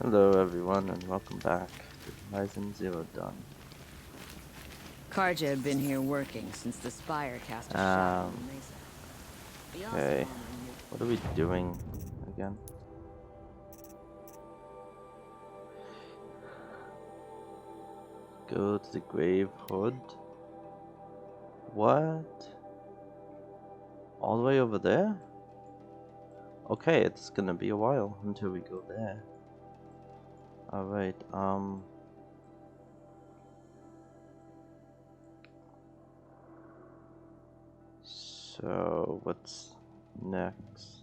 Hello everyone and welcome back to Horizon Zero Dawn. Karja had been here working since the Spire cast a shadow on the mesa. The Okay. Ossifon knew. What are we doing again? Go to the grave hood. What? All the way over there? Okay, it's gonna be a while until we go there. Alright, so what's next?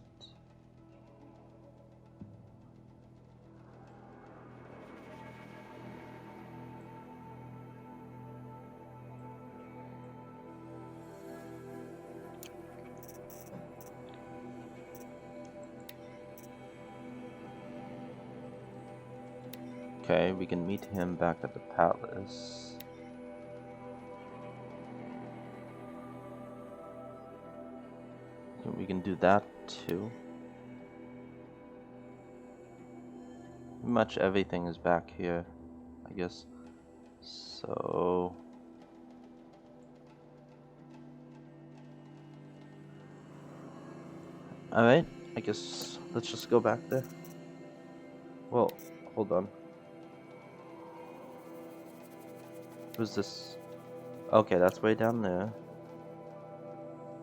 Okay, we can meet him back at the palace. We can do that too. Pretty much everything is back here, I guess. So alright, I guess let's just go back there. Well, hold on. Who's this? Okay, that's way down there.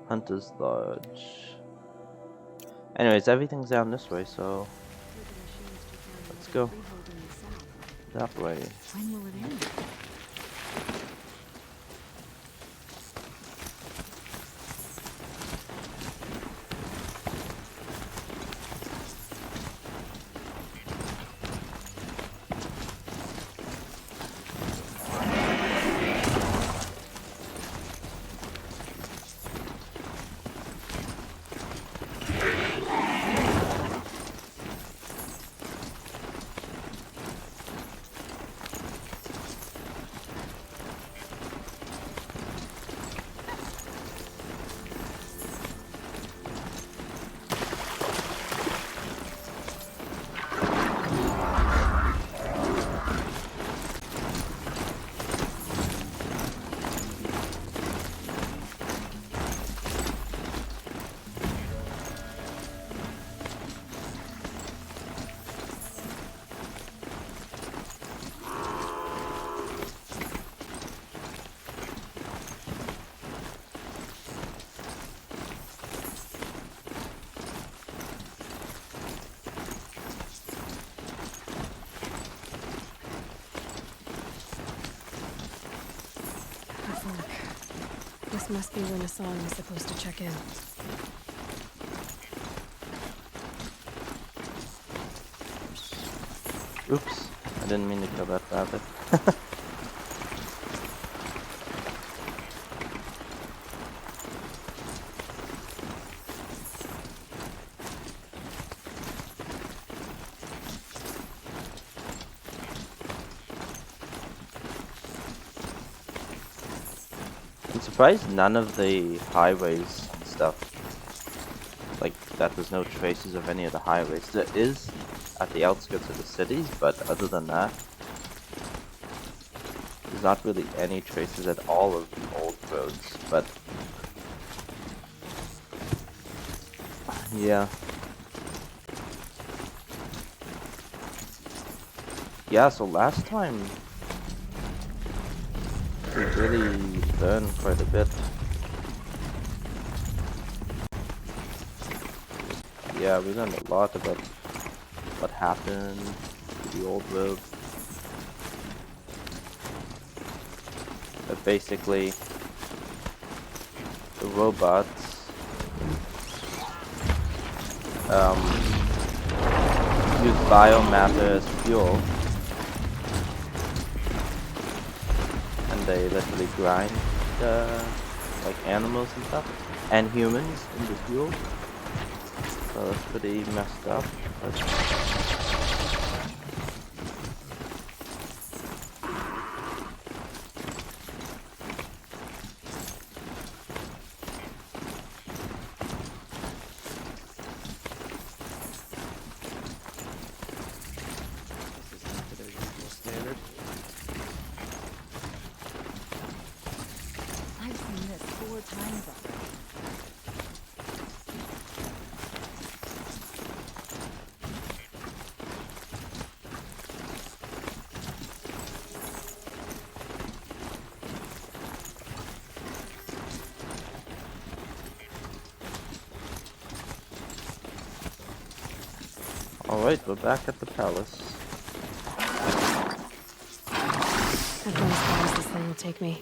Hunter's Lodge. Anyways, everything's down this way, so let's go that way. When will it end? This must be when the song is supposed to check in. Oops, I didn't mean to kill that rabbit. I'm surprised none of the highways and stuff, like that there's no traces of any of the highways. There is at the outskirts of the cities, but other than that, there's not really any traces at all of the old roads, but yeah. Yeah, so last time we really learned quite a bit. Yeah, we learned a lot about what happened to the old road. But basically, the robots use biomatter as fuel, and they literally grind like animals and stuff, and humans into fuel. So that's pretty messed up. Alright, we're back at the palace. I've gone as far as this thing will take me.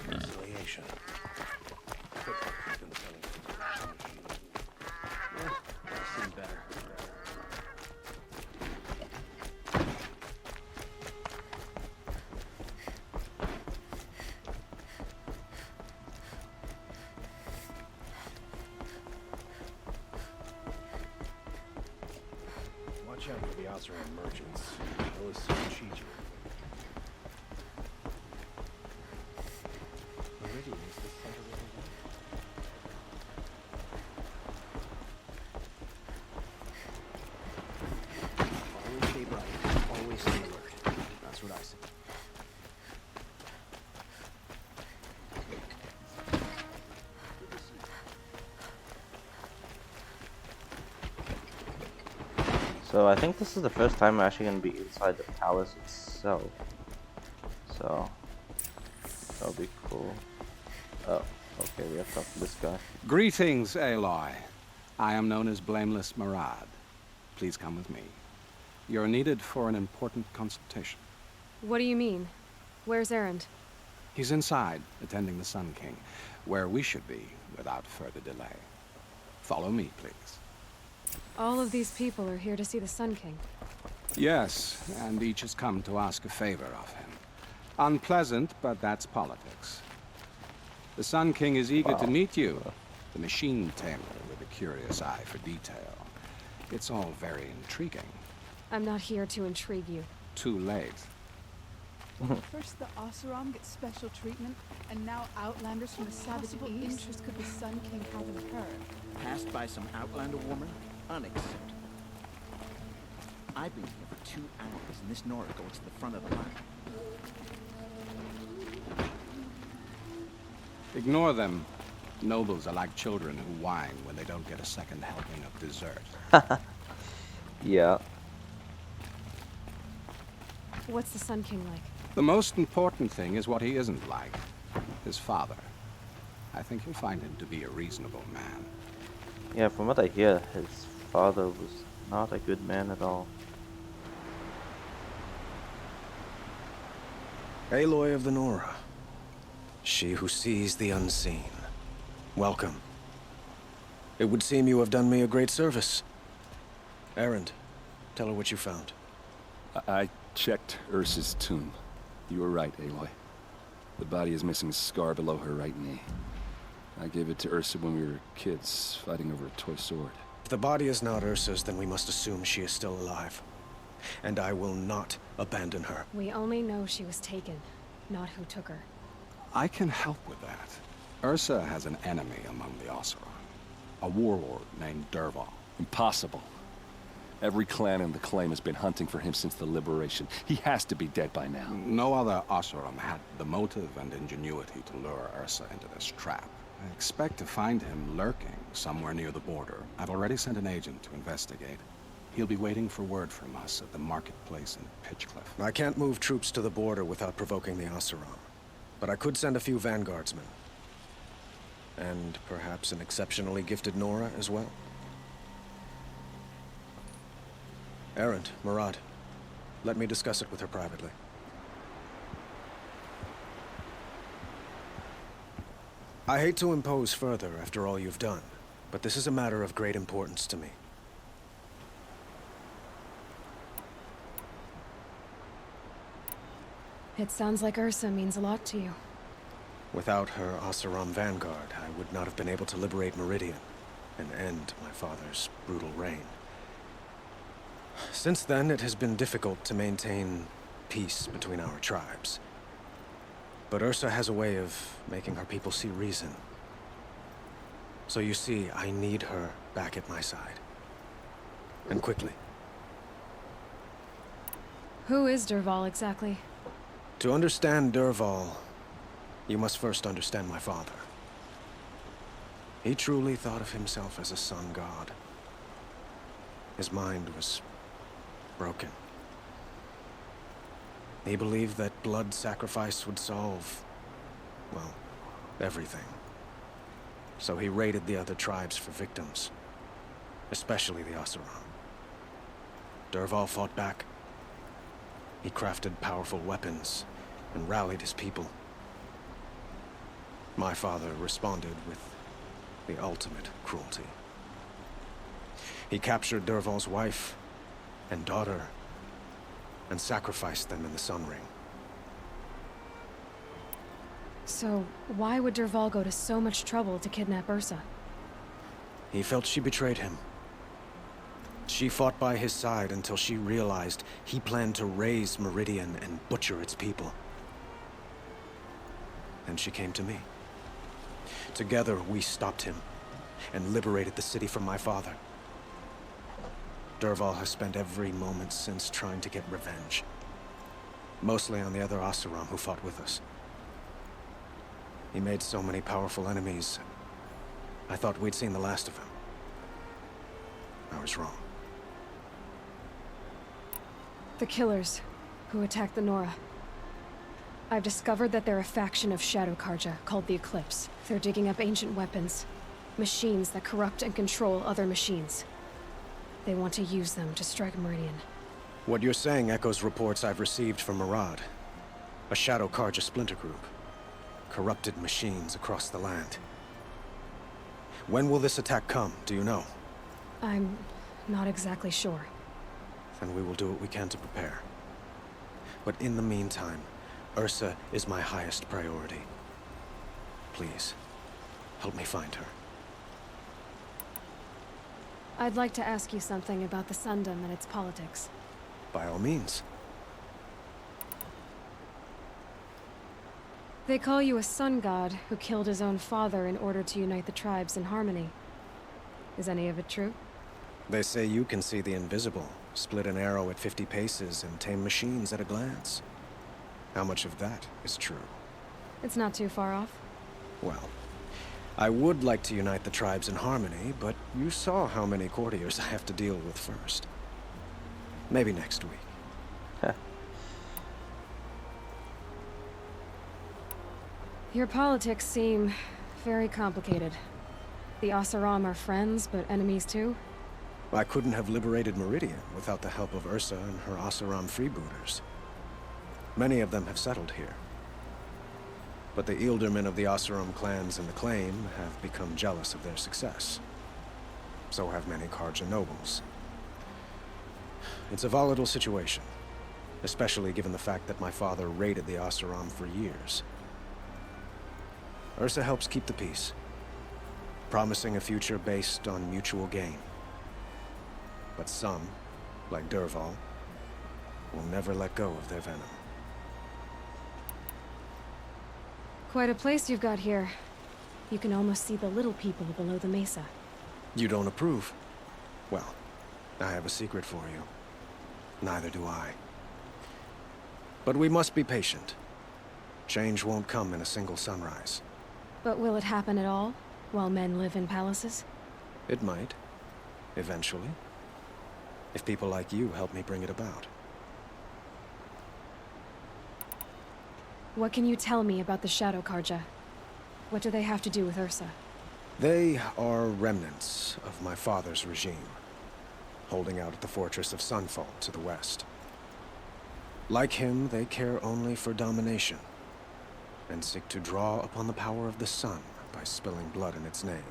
Reconciliation. Seem better. Watch out for the Oseram merchants. They'll assume cheat you. Meridian is the center of the world. Always stay bright. Always stay alert. That's what I say. So I think this is the first time we're actually going to be inside the palace itself. So that'll be cool. Oh, okay, we have to talk to this guy. Greetings, Aloy. I am known as Blameless Marad. Please come with me. You're needed for an important consultation. What do you mean? Where's Erend? He's inside, attending the Sun King, where we should be without further delay. Follow me, please. All of these people are here to see the Sun King. Yes, and each has come to ask a favor of him. Unpleasant, but that's politics. The Sun King is eager to meet you, the machine tamer with a curious eye for detail. It's all very intriguing. I'm not here to intrigue you. Too late. First the Oseram get special treatment, and now Outlanders from the savage east. Interest could the Sun King have in her? Passed by some Outlander woman? Unacceptable. I've been here for 2 hours, and this Nora goes to the front of the line. Ignore them. Nobles are like children who whine when they don't get a second helping of dessert. Yeah. What's the Sun King like? The most important thing is what he isn't like. His father. I think you'll find him to be a reasonable man. Yeah, from what I hear, his father was not a good man at all. Aloy of the Nora. She who sees the unseen. Welcome. It would seem you have done me a great service. Erend, tell her what you found. I checked Ursa's tomb. You were right, Aloy. The body is missing a scar below her right knee. I gave it to Ursa when we were kids, fighting over a toy sword. If the body is not Ursa's, then we must assume she is still alive. And I will not abandon her. We only know she was taken, not who took her. I can help with that. Ursa has an enemy among the Oseram. A warlord named Dervahl. Impossible. Every clan in the claim has been hunting for him since the liberation. He has to be dead by now. No other Oseram had the motive and ingenuity to lure Ursa into this trap. I expect to find him lurking somewhere near the border. I've already sent an agent to investigate. He'll be waiting for word from us at the marketplace in Pitchcliff. I can't move troops to the border without provoking the Oseram. But I could send a few vanguardsmen. And perhaps an exceptionally gifted Nora as well. Erend, Marad, let me discuss it with her privately. I hate to impose further after all you've done, but this is a matter of great importance to me. It sounds like Ursa means a lot to you. Without her Oseram vanguard, I would not have been able to liberate Meridian and end my father's brutal reign. Since then, it has been difficult to maintain peace between our tribes. But Ursa has a way of making her people see reason. So you see, I need her back at my side. And quickly. Who is Dervahl exactly? To understand Dervahl, you must first understand my father. He truly thought of himself as a sun god. His mind was broken. He believed that blood sacrifice would solve, well, everything. So he raided the other tribes for victims, especially the Oseram. Dervahl fought back. He crafted powerful weapons and rallied his people. My father responded with the ultimate cruelty. He captured Dervahl's wife and daughter and sacrificed them in the Sun Ring. So, why would Dervahl go to so much trouble to kidnap Ursa? He felt she betrayed him. She fought by his side until she realized he planned to raise Meridian and butcher its people. Then she came to me. Together, we stopped him and liberated the city from my father. Dervahl has spent every moment since trying to get revenge. Mostly on the other Oseram who fought with us. He made so many powerful enemies, I thought we'd seen the last of him. I was wrong. The killers who attacked the Nora. I've discovered that they're a faction of Shadow Karja called the Eclipse. They're digging up ancient weapons. Machines that corrupt and control other machines. They want to use them to strike Meridian. What you're saying echoes reports I've received from Murad. A Shadow Karja splinter group. Corrupted machines across the land. When will this attack come, do you know? I'm not exactly sure. Then we will do what we can to prepare. But in the meantime, Ursa is my highest priority. Please, help me find her. I'd like to ask you something about the Sundom and its politics. By all means. They call you a sun god who killed his own father in order to unite the tribes in harmony. Is any of it true? They say you can see the invisible, split an arrow at 50 paces, and tame machines at a glance. How much of that is true? It's not too far off. Well, I would like to unite the tribes in harmony, but you saw how many courtiers I have to deal with first. Maybe next week. Your politics seem very complicated. The Oseram are friends, but enemies too? I couldn't have liberated Meridian without the help of Ursa and her Oseram freebooters. Many of them have settled here. But the Ealdormen of the Oseram clans in the Claim have become jealous of their success. So have many Karja nobles. It's a volatile situation, especially given the fact that my father raided the Oseram for years. Ursa helps keep the peace, promising a future based on mutual gain. But some, like Dervahl, will never let go of their venom. Quite a place you've got here. You can almost see the little people below the mesa. You don't approve? Well, I have a secret for you. Neither do I. But we must be patient. Change won't come in a single sunrise. But will it happen at all, while men live in palaces? It might. Eventually. If people like you help me bring it about. What can you tell me about the Shadow Karja? What do they have to do with Ursa? They are remnants of my father's regime, holding out at the fortress of Sunfall to the west. Like him, they care only for domination, and seek to draw upon the power of the sun by spilling blood in its name.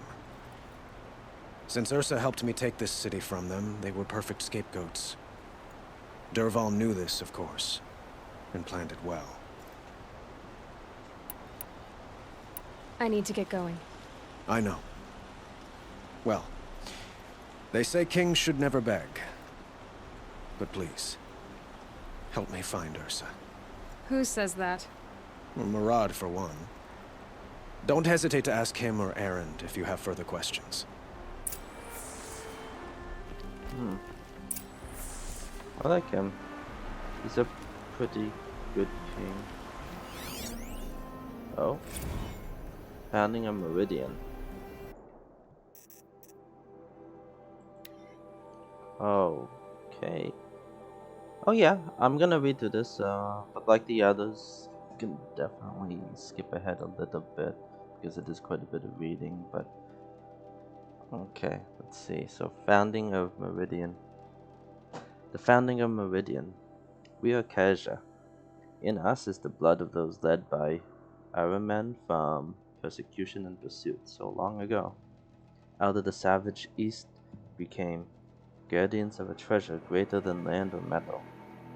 Since Ursa helped me take this city from them, they were perfect scapegoats. Dervahl knew this, of course, and planned it well. I need to get going. I know. Well, they say kings should never beg. But please, help me find Ursa. Who says that? Well, Murad, for one. Don't hesitate to ask him or Erend if you have further questions. I like him. He's a pretty good king. Oh. Founding a meridian. Okay. Oh yeah, I'm gonna read through this, but like the others, you can definitely skip ahead a little bit, because it is quite a bit of reading, but... Okay, let's see. So, founding of Meridian. The founding of Meridian. We are Kaja. In us is the blood of those led by our men from persecution and pursuit so long ago. Out of the savage east we came, guardians of a treasure greater than land or metal,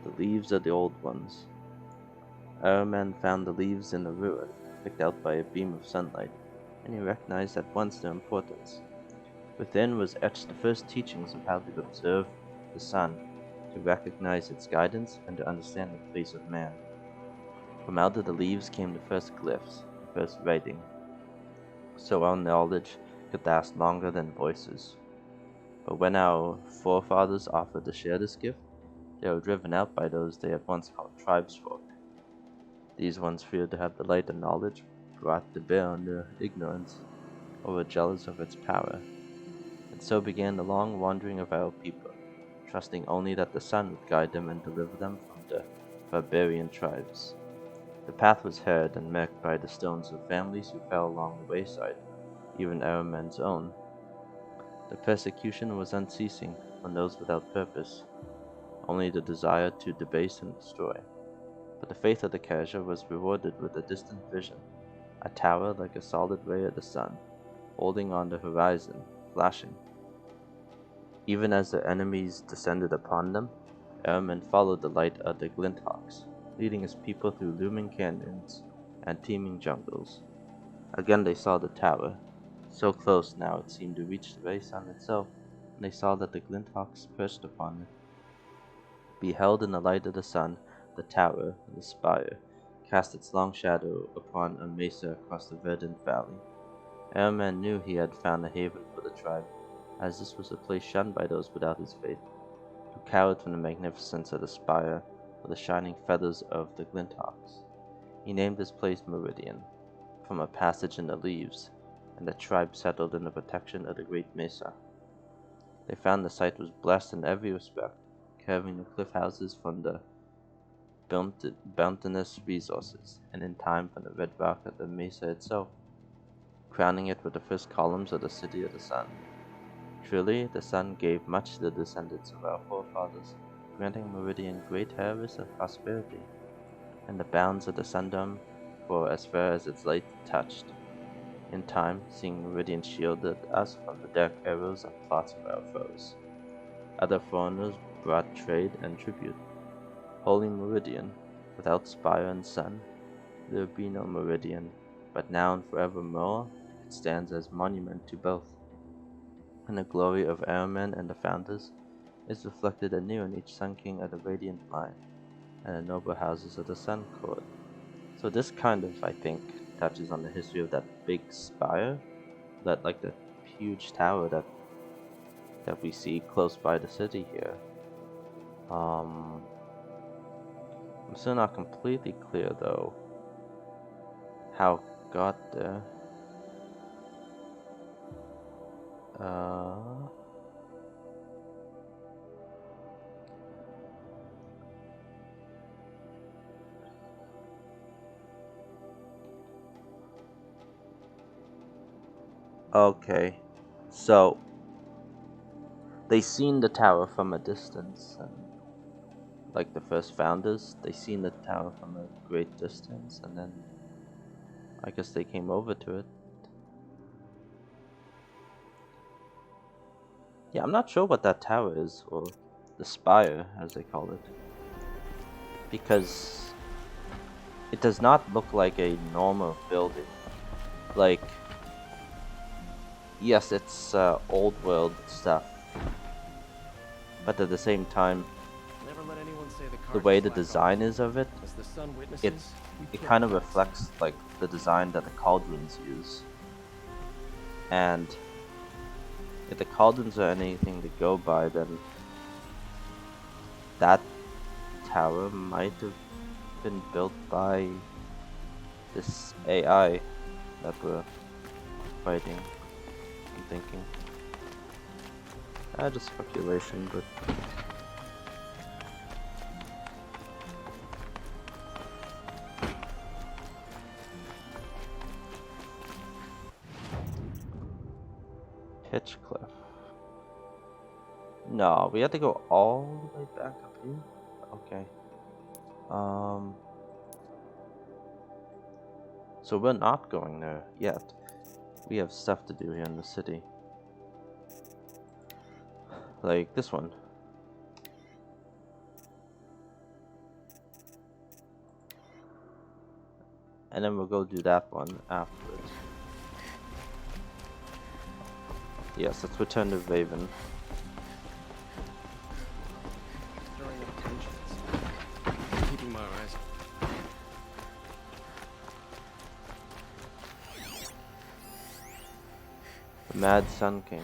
the leaves of the old ones. Our men found the leaves in a ruin, picked out by a beam of sunlight, and he recognized at once their importance. Within was etched the first teachings of how to observe the sun, to recognize its guidance, and to understand the place of man. From out of the leaves came the first glyphs, the first writing, so our knowledge could last longer than voices. But when our forefathers offered to share this gift, they were driven out by those they had once called tribesfolk. These ones feared to have the light of knowledge brought to bear on their ignorance, or were jealous of its power. And so began the long wandering of our people, trusting only that the sun would guide them and deliver them from the barbarian tribes. The path was hard and marked by the stones of families who fell along the wayside, even our men's own. The persecution was unceasing on those without purpose, only the desire to debase and destroy. But the faith of the Kaja was rewarded with a distant vision, a tower like a solid ray of the sun, holding on the horizon, flashing. Even as their enemies descended upon them, our men followed the light of the Glinthawks, leading his people through looming canyons and teeming jungles. Again they saw the tower, so close now it seemed to reach the very sun itself, and they saw that the Glinthawks perched upon it. Beheld in the light of the sun, the tower, the spire, cast its long shadow upon a mesa across the verdant valley. Our man knew he had found a haven for the tribe, as this was a place shunned by those without his faith, who cowered from the magnificence of the spire or the shining feathers of the Glinthawks. He named this place Meridian, from a passage in the leaves, and the tribe settled in the protection of the great mesa. They found the site was blessed in every respect, carving the cliff houses from the bounteous resources, and in time from the red rock of the mesa itself, crowning it with the first columns of the City of the Sun. Truly, the sun gave much to the descendants of our forefathers, granting Meridian great harvest and prosperity, and the bounds of the sundom for as far as its light touched. In time, seeing Meridian shielded us from the dark arrows and plots of our foes. Other foreigners brought trade and tribute. Holy Meridian, without spire and sun, there would be no Meridian, but now and forevermore it stands as monument to both. And the glory of our men and the founders is reflected anew in each Sun King of the Radiant Line, and the noble houses of the Sun Court. So this kind of, I think, touches on the history of that big spire, that like the huge tower that we see close by the city here. I'm still not completely clear though how it got there. Okay, so they seen the tower from a distance, and like the first founders, they seen the tower from a great distance, and then I guess they came over to it. Yeah, I'm not sure what that tower is, or the spire, as they call it, because it does not look like a normal building. Like, yes, it's old world stuff, but at the same time, the way the design is of it, it kind of reflects like the design that the cauldrons use. And if the cauldrons are anything to go by, then that tower might have been built by this AI that we're fighting. I'm thinking. Just speculation, but Pitchcliff. No, we have to go all the way back up here? Okay. So we're not going there yet. We have stuff to do here in the city. Like this one. And then we'll go do that one afterwards. Yes, let's return to Raven. Stirring up tensions. Keeping my eyes. The Mad Sun King.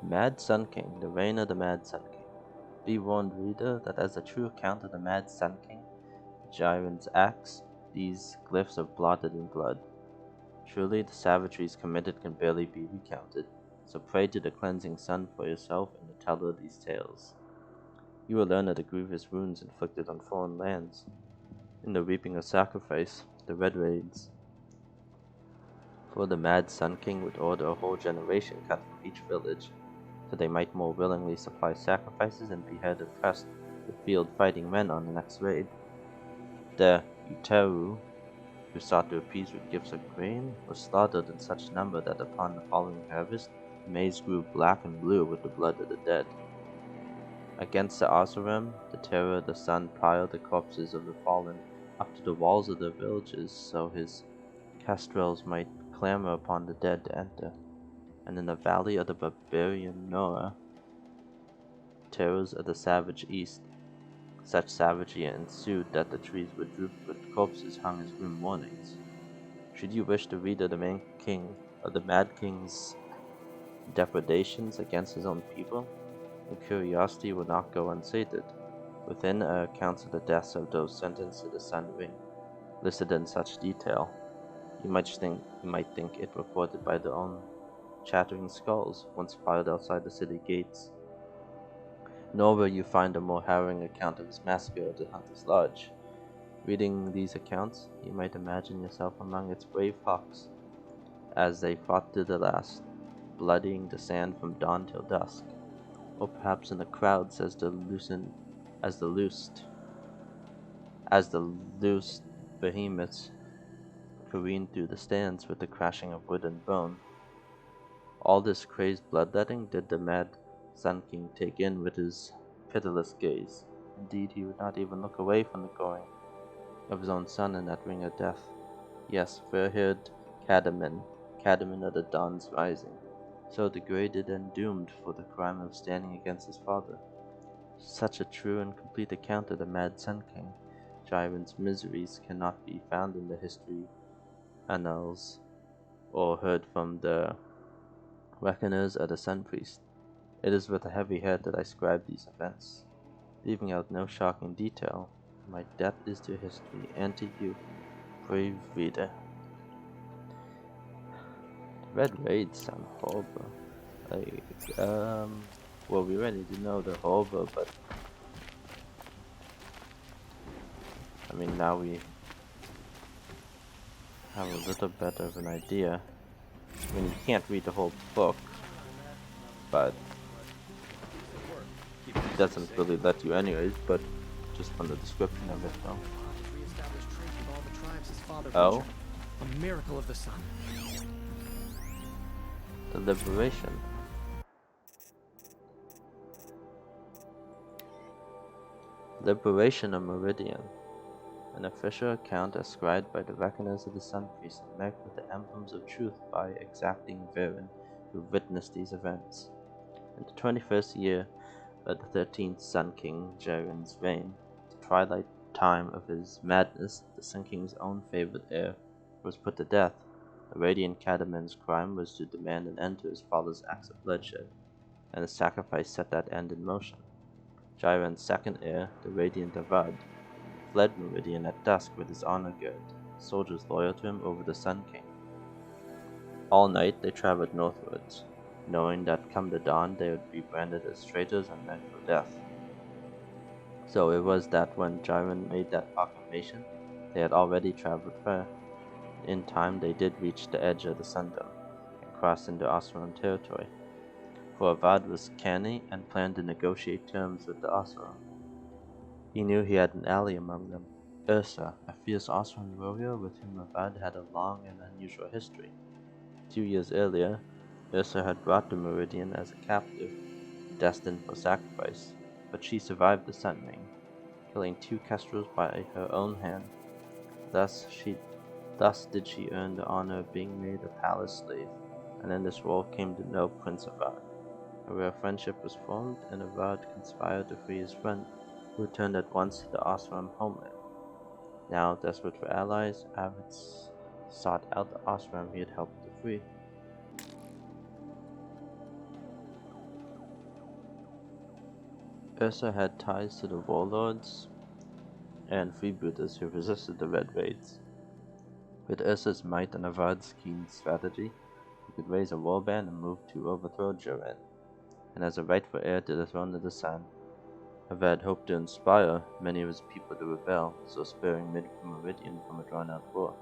Mad Sun King, the reign of the Mad Sun King. Be warned, reader, that as a true account of the Mad Sun King, Jiren's acts, these glyphs are blotted in blood. Truly, the savageries committed can barely be recounted, so pray to the cleansing sun for yourself and the teller of these tales. You will learn of the grievous wounds inflicted on foreign lands. In the reaping of sacrifice, the Red Raids. For the Mad Sun King would order a whole generation cut from each village, so they might more willingly supply sacrifices and behead oppressed with field-fighting men on the next raid. The Uteru, who sought to appease with gifts of grain, were slaughtered in such number that upon the following harvest, the maize grew black and blue with the blood of the dead. Against the Asuram, the terror of the sun piled the corpses of the fallen up to the walls of their villages, so his castrels might clamor upon the dead to enter. And in the valley of the barbarian Nora, terrors of the savage east, such savagery ensued that the trees were drooped with corpses hung as grim warnings. Should you wish to read of the Mad King's depredations against his own people, your curiosity will not go unsated. Within are accounts of the deaths of those sentenced to the Sun Ring, listed in such detail. You might think it reported by their own chattering skulls once fired outside the city gates. Nor will you find a more harrowing account of his massacre at the Hunter's Lodge. Reading these accounts, you might imagine yourself among its brave hawks, as they fought to the last, bloodying the sand from dawn till dusk, or perhaps in the crowds as the loosed behemoths careened through the stands with the crashing of wood and bone. All this crazed bloodletting did the Mad Sun King take in with his pitiless gaze. Indeed, he would not even look away from the going of his own son in that ring of death. Yes, fair-haired Cadamin of the dawn's rising, so degraded and doomed for the crime of standing against his father. Such a true and complete account of the Mad Sun King, Jiren's miseries, cannot be found in the history annals, or heard from the reckoners of the Sun Priest. It is with a heavy head that I scribe these events, leaving out no shocking detail. My debt is to history and to you, brave reader. The Red Raids sound horrible. Well, we already do know they're horrible, but I mean, now we have a little better of an idea. I mean, you can't read the whole book, but it doesn't really let you anyways, but just from the description of it though. Oh? A miracle of the sun. The liberation. Liberation of Meridian. An official account ascribed by the reckoners of the Sun Priest and marked with the emblems of truth by exacting Varen, who witnessed these events. In the 21st year of the 13th Sun King Jiren's reign, the twilight time of his madness, the Sun King's own favorite heir was put to death. The radiant Cadamin's crime was to demand an end to his father's acts of bloodshed, and the sacrifice set that end in motion. Jiren's second heir, the radiant Avad, fled Meridian at dusk with his honor guard, soldiers loyal to him over the Sun King. All night they traveled northwards, knowing that come the dawn they would be branded as traitors and meant for death. So it was that when Jiren made that proclamation, they had already traveled far. In time, they did reach the edge of the Sundome and crossed into Oseram territory. For Avad was canny and planned to negotiate terms with the Oseram. He knew he had an ally among them, Ursa, a fierce Oseram warrior with whom Avad had a long and unusual history. 2 years earlier, Ursa had brought the Meridian as a captive, destined for sacrifice, but she survived the Sun Ring, killing 2 kestrels by her own hand. Thus did she earn the honor of being made a palace slave, and in this role came to know Prince Avad. A rare friendship was formed, and Avad conspired to free his friend, who returned at once to the Oseram homeland. Now, desperate for allies, Avad sought out the Oseram he had helped to free. Ursa had ties to the warlords and freebooters who resisted the Red Raids. With Ursa's might and Avad's keen strategy, he could raise a warband and move to overthrow Jiren. And as a rightful heir to the throne of the Sun, Avad hoped to inspire many of his people to rebel, so sparing Meridian from a drawn-out war.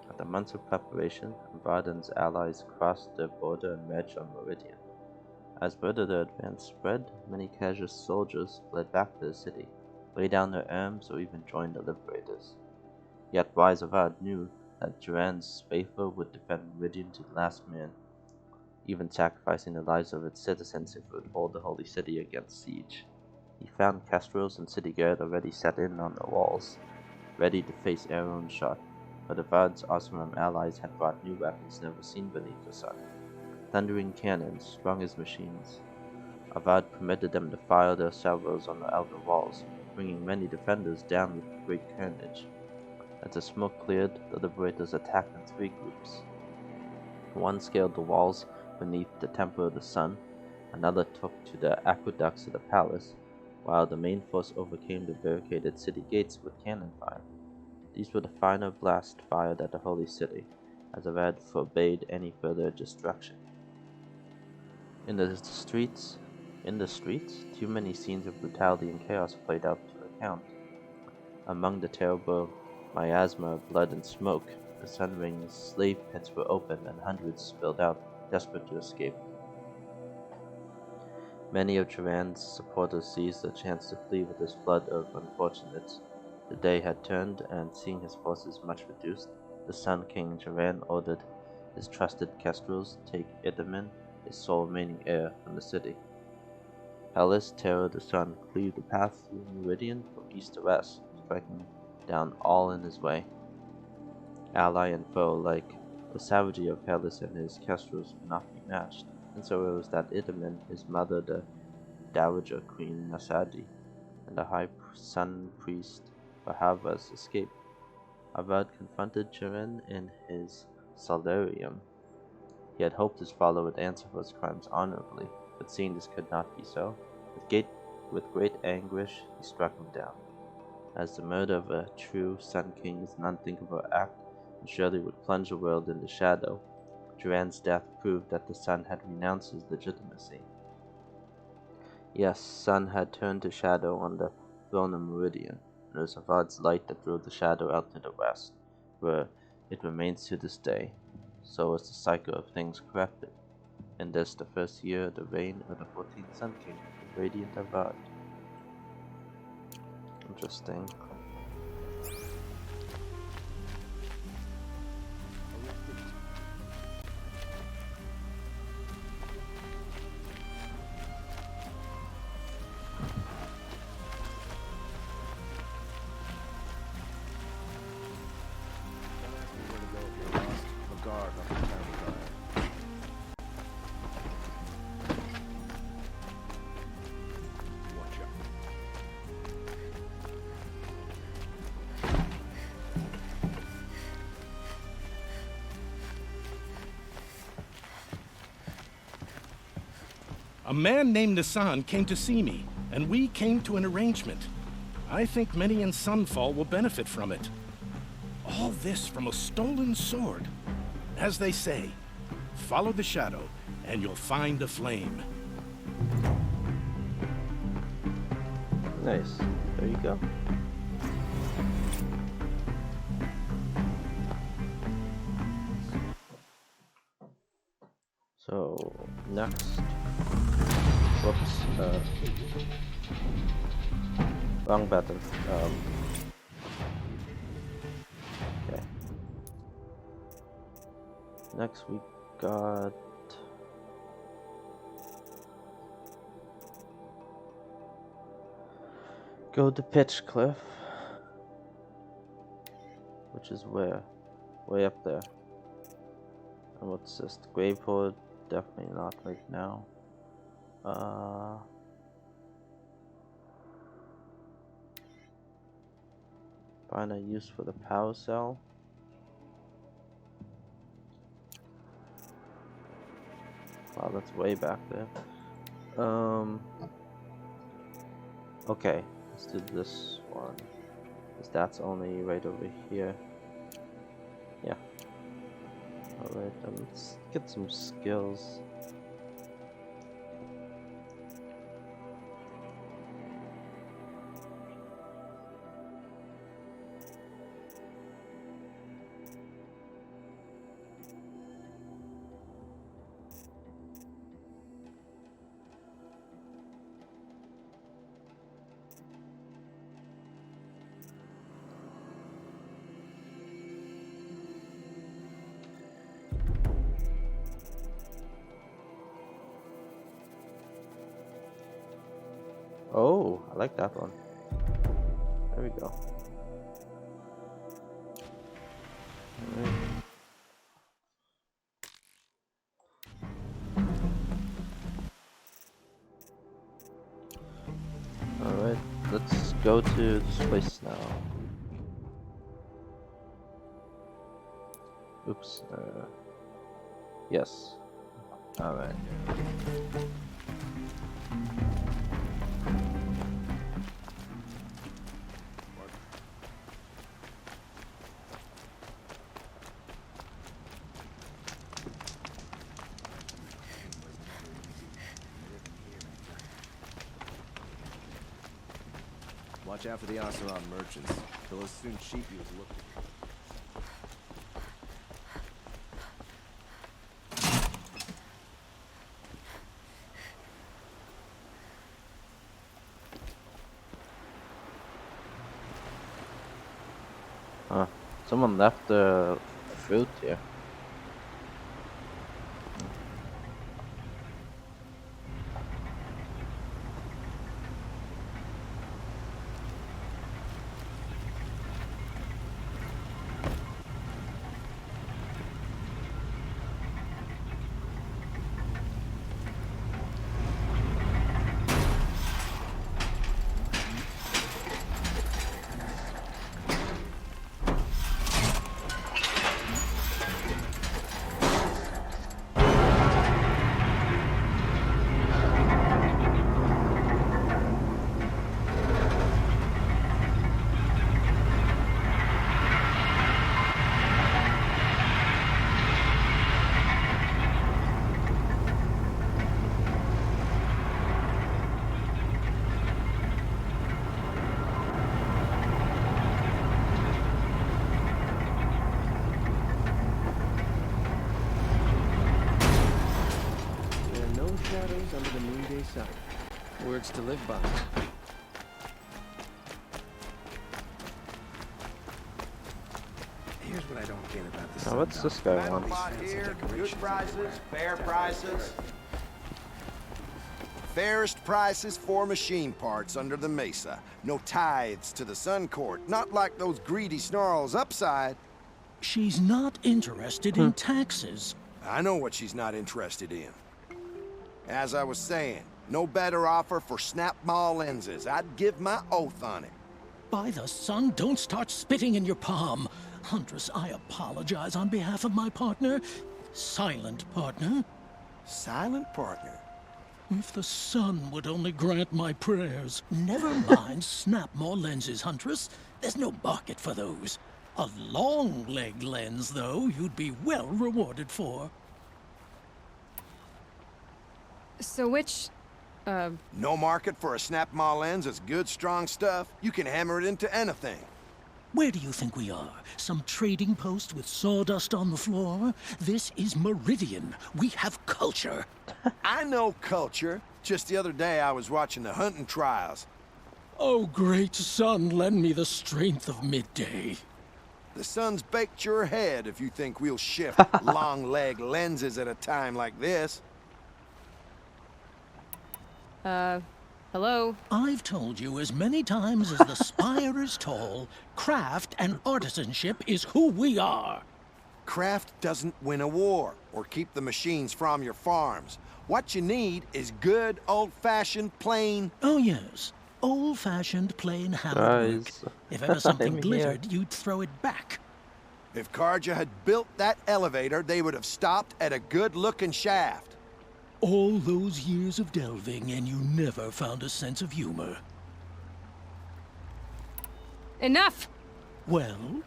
After months of preparation, Avad and his allies crossed the border and marched on Meridian. As word of the advance spread, many casual soldiers fled back to the city, laid down their arms, or even joined the liberators. Yet wise Avad knew that Jiren's faithful would defend Meridian to the last man, even sacrificing the lives of its citizens if it would hold the holy city against siege. He found kestrels and city guard already set in on the walls, ready to face arrow and shot, but Avad's Oseram allies had brought new weapons never seen beneath the sun. Thundering cannons sprung as machines. Avad permitted them to fire their salvos on the outer walls, bringing many defenders down with great carnage. As the smoke cleared, the liberators attacked in 3 groups. One scaled the walls beneath the Temple of the Sun, another took to the aqueducts of the palace, while the main force overcame the barricaded city gates with cannon fire. These were the final blast fired at the holy city, as Avad forbade any further destruction. In the streets, too many scenes of brutality and chaos played out to account. Among the terrible miasma of blood and smoke, the Sun Ring's slave pits were opened and hundreds spilled out, desperate to escape. Many of Jiren's supporters seized the chance to flee with this flood of unfortunates. The day had turned, and seeing his forces much reduced, the Sun King Jiren ordered his trusted kestrels take Itamen, his sole remaining heir, from the city. Hellas, terror of the sun, cleaved the path through Meridian from east to west, striking down all in his way. Ally and foe alike, the savagery of Hellas and his kestrels could not be matched, and so it was that Itamen, his mother, the dowager queen Nasadi, and the high sun priest Bahavas escaped. Avad confronted Jiren in his solarium. He had hoped his follower would answer for his crimes honorably, but seeing this could not be so, with great anguish he struck him down. As the murder of a true Sun King is an unthinkable act, and surely would plunge the world into shadow, Jiren's death proved that the Sun had renounced his legitimacy. Yes, Sun had turned to shadow on the throne of Meridian, and it was Avad's light that drove the shadow out to the west, where it remains to this day. So was the cycle of things corrected. In this, the first year of the reign of the 14th Sun King, Radiant Avad. Interesting. A man named Nissan came to see me, and we came to an arrangement. I think many in Sunfall will benefit from it. All this from a stolen sword. As they say, follow the shadow, and you'll find a flame. Nice. There you go. So next, whoops, wrong button. Okay. Next we got go to Pitch Cliff, which is where? Way up there. And what's this? The Graveport? Definitely not right now. Find a use for the power cell. Wow, that's way back there. Okay, let's do this one. Because that's only right over here. Yeah. Alright, let's get some skills. Oh, I like that one. There we go. Alright, let's go to this place now. Oops. Yes. Alright. Watch out for the Oseram merchants. They'll as soon cheat you as look. Someone left the fruit here. Shadows under the noonday sun. Words to live by. Here's what I don't get about this. Now, what's this guy want? Here, good prices, fair prices. Fairest prices for machine parts under the mesa. No tithes to the Sun Court, not like those greedy snarls upside. She's not interested in taxes. I know what she's not interested in. As I was saying, no better offer for snap maw lenses. I'd give my oath on it. By the sun, don't start spitting in your palm. Huntress, I apologize on behalf of my partner. Silent partner. Silent partner? If the sun would only grant my prayers. Never mind snap maw lenses, Huntress. There's no market for those. A long leg lens, though, you'd be well rewarded for. So which No market for a snap maw lens is good, strong stuff. You can hammer it into anything. Where do you think we are? Some trading post with sawdust on the floor? This is Meridian. We have culture. I know culture. Just the other day I was watching the hunting trials. Oh, great sun, lend me the strength of midday. The sun's baked your head if you think we'll shift long leg lenses at a time like this. Hello? I've told you as many times as the spire is tall, craft and artisanship is who we are. Craft doesn't win a war or keep the machines from your farms. What you need is good, old-fashioned, plain... Oh, yes. Old-fashioned, plain hammered work. If ever something glittered, you'd throw it back. If Karja had built that elevator, they would have stopped at a good-looking shaft. All those years of delving, and you never found a sense of humor. Enough! Well?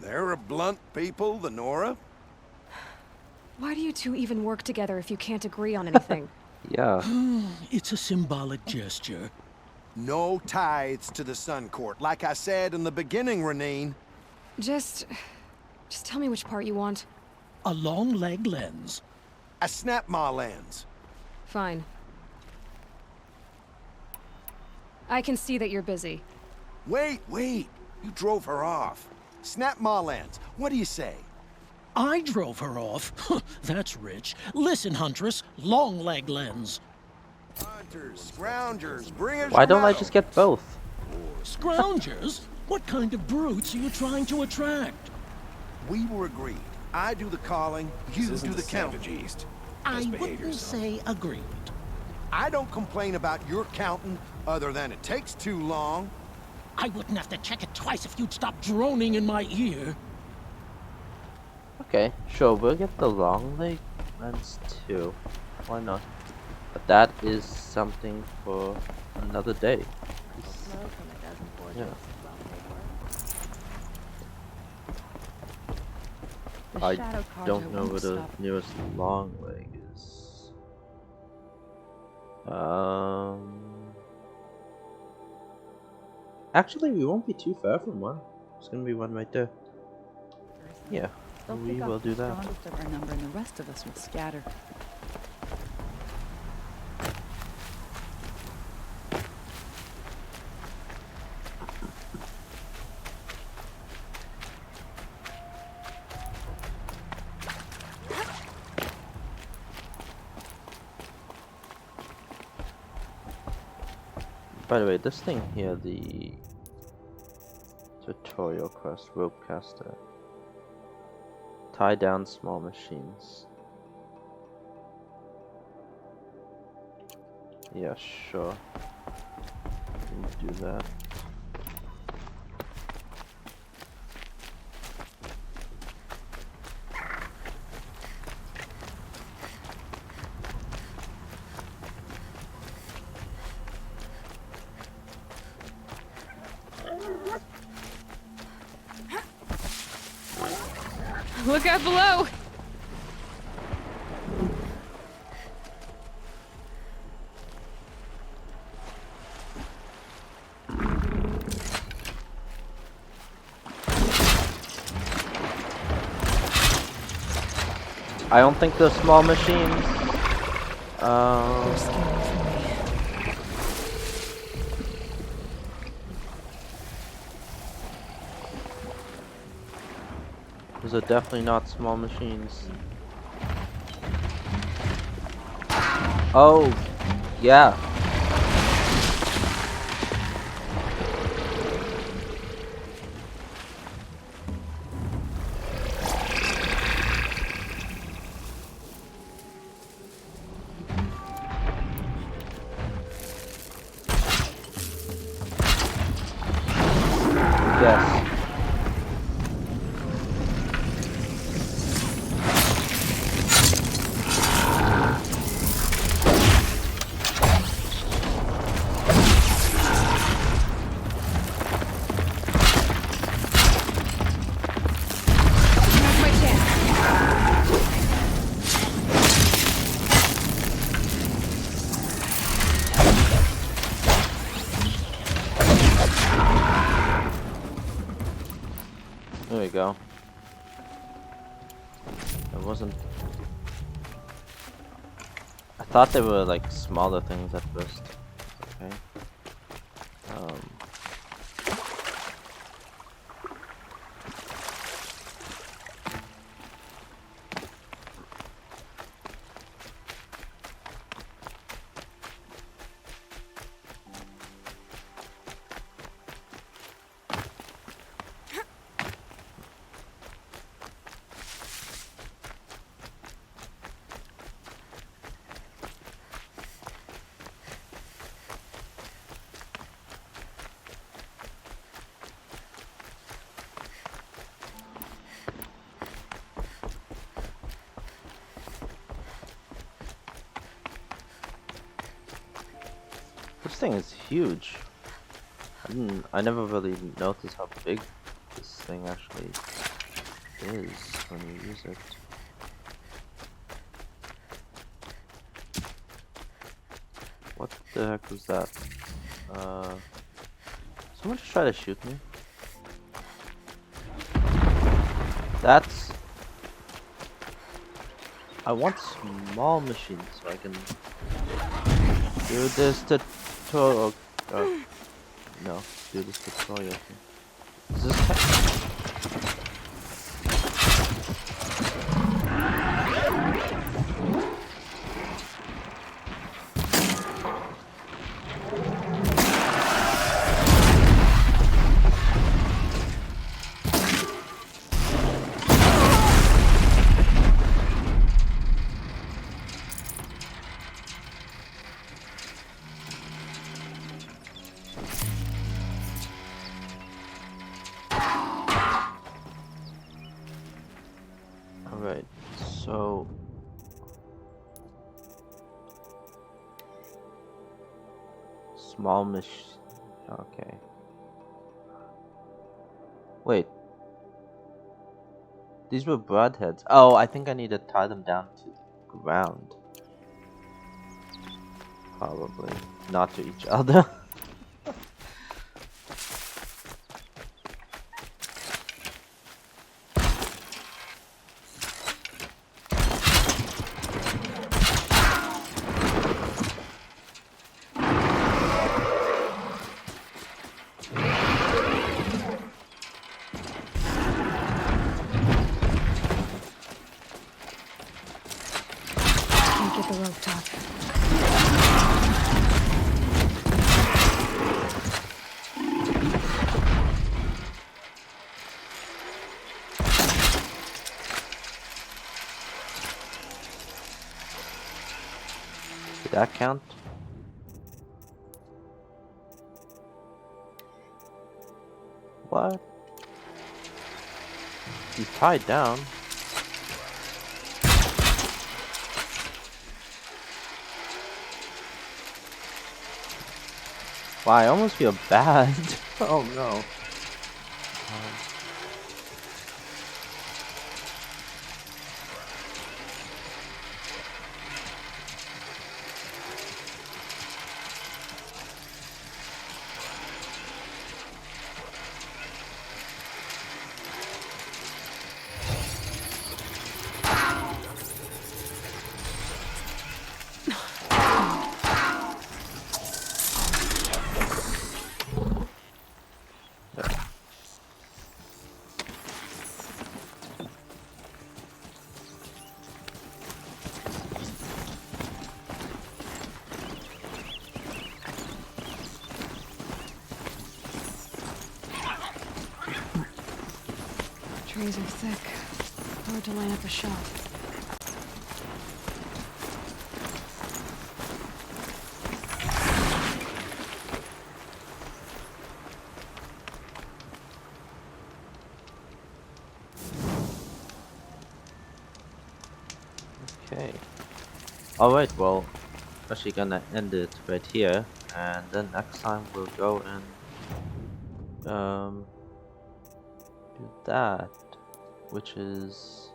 They're a blunt people, the Nora. Why do you two even work together if you can't agree on anything? Yeah. It's a symbolic gesture. No tithes to the Sun Court, like I said in the beginning, Renine. Just tell me which part you want. A long leg lens. A snap maw lens. Fine. I can see that you're busy. Wait. You drove her off. Snap maw lens. What do you say? I drove her off. That's rich. Listen, Huntress. Long leg lens. Hunters, scroungers, bringers. Why don't I just get both? Scroungers? What kind of brutes are you trying to attract? We were agreed. I do the calling, you do the counting. I wouldn't say agreed. I don't complain about your counting, other than it takes too long. I wouldn't have to check it twice if you'd stop droning in my ear. Okay, sure, we'll get the long leg lens too. Why not? But that is something for another day. Yeah. I don't know where the nearest long leg is. Actually, we won't be too far from one. There's gonna be one right there. Yeah, we will do that. Our number and the rest of us will scatter. By the way, this thing here, the tutorial quest, rope caster. Tie down small machines. Yeah, sure. Can do that. Look out below! I don't think they're small machines. They're scary for me. Those are definitely not small machines. Oh, yeah. Yes. go. It wasn't. I thought they were like smaller things at first. Okay. This thing is huge. I never really noticed how big this thing actually is when you use it. What the heck was that? Someone just try to shoot me? That's... I want small machines so I can do this tutorial. No, do this tutorial thing. Is this Alright, so small machine. Okay. Wait. These were broadheads. Oh, I think I need to tie them down to the ground. Probably. Not to each other. Get the rope top. Did that count? What? He's tied down. Wow, I almost feel bad. Oh no. Trees are thick. Hard to line up a shot. Okay. Alright, well, actually gonna end it right here, and then next time we'll go and do that, which is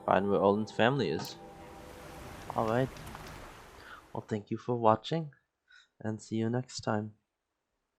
find where Olin's family is. Alright. Well, thank you for watching, and see you next time.